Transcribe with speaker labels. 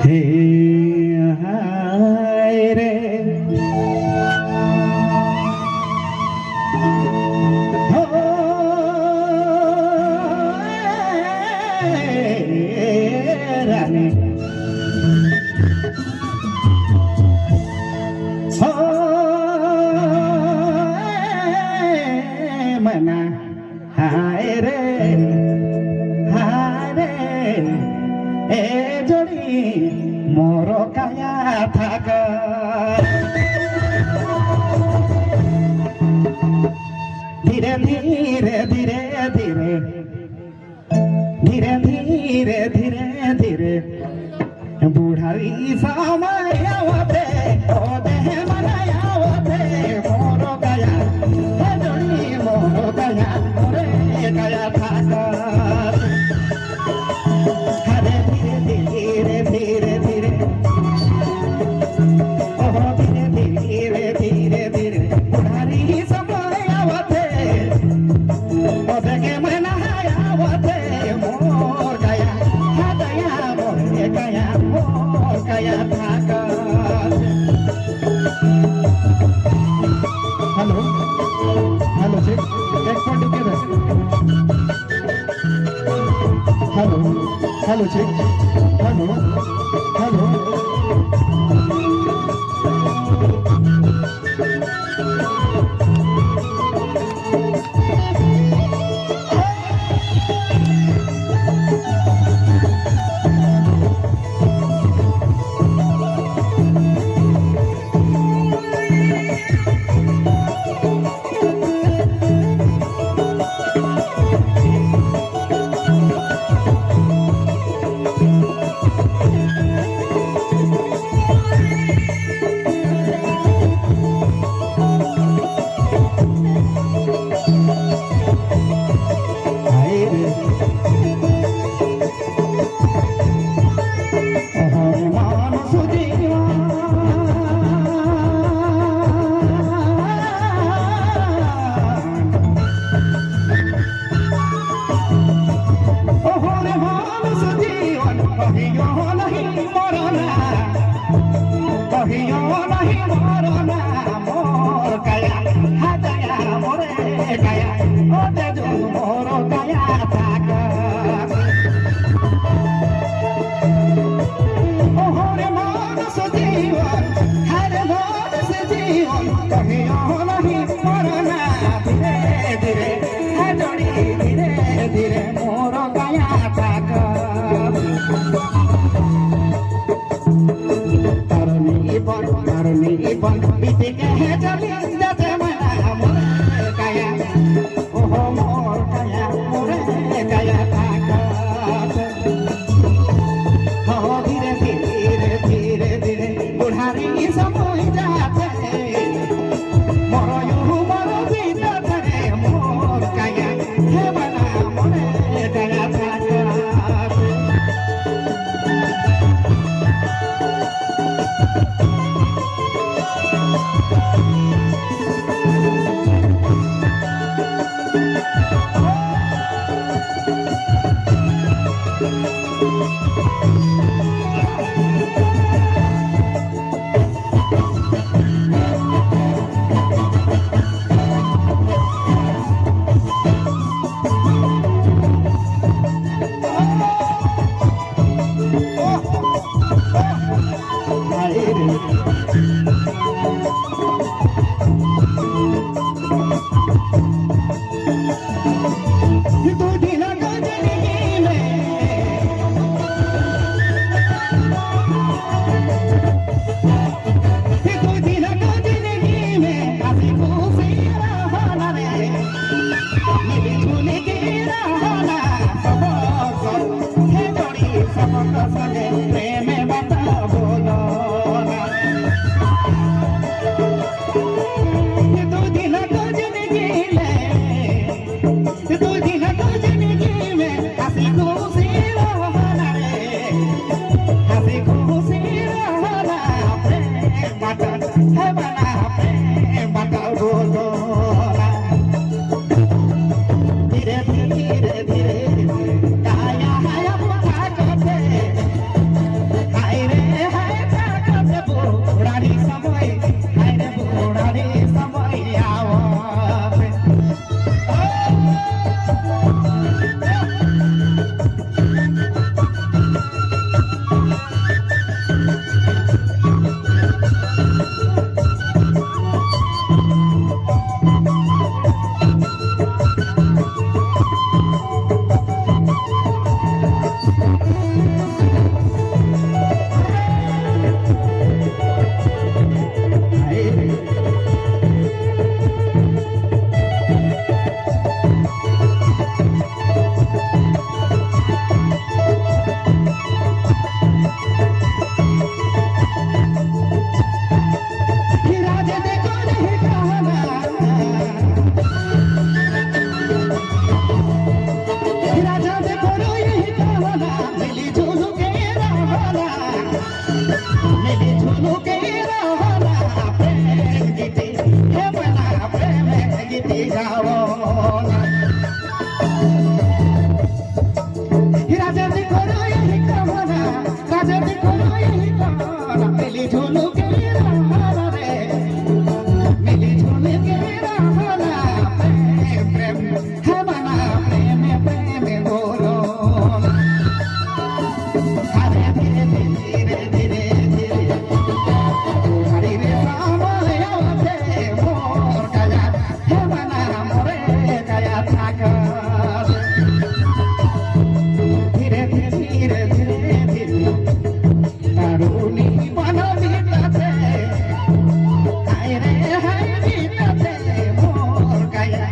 Speaker 1: हे हाय रे हो रानी हो मना हाय रे ए जोड़ी मोरो काया थाक धीरे धीरे धीरे धीरे धीरे धीरे धीरे धीरे बुढ़ाई समय आवते ओ देह मनायावते मोरो काया ए जोड़ी मोरो काया मोरे काया थाक धीरे धीरे धीरे ओहो धीरे धीरे धीरे धीरे बुढ़ारी समय आवते ओ देखे मना आवते मोर काया मोर काया थाक हेलो हेलो चेक एक point together hello hello check hello hello बीते के चली जाते मना मोर काया ओहो দিতে যাব না রাজাদি করো এই কামনা রাজাদি করো এই কামনা মিলি ঝুলুকে রাহারে মিলি ঝুলুকে রাহারা প্রেম প্রেম হবানা প্রেমে প্রেমে বলো আরে ধীরে ধীরে ধীরে ধীরে তোমারি রে সময় আছে মোর কায়া হবানা মোরে কায়া থাকা ধীরে ধীরে ধীরে ধীরে তারুণী বনবিতাতে হায় রে হায় বিতাতে মোর কায়া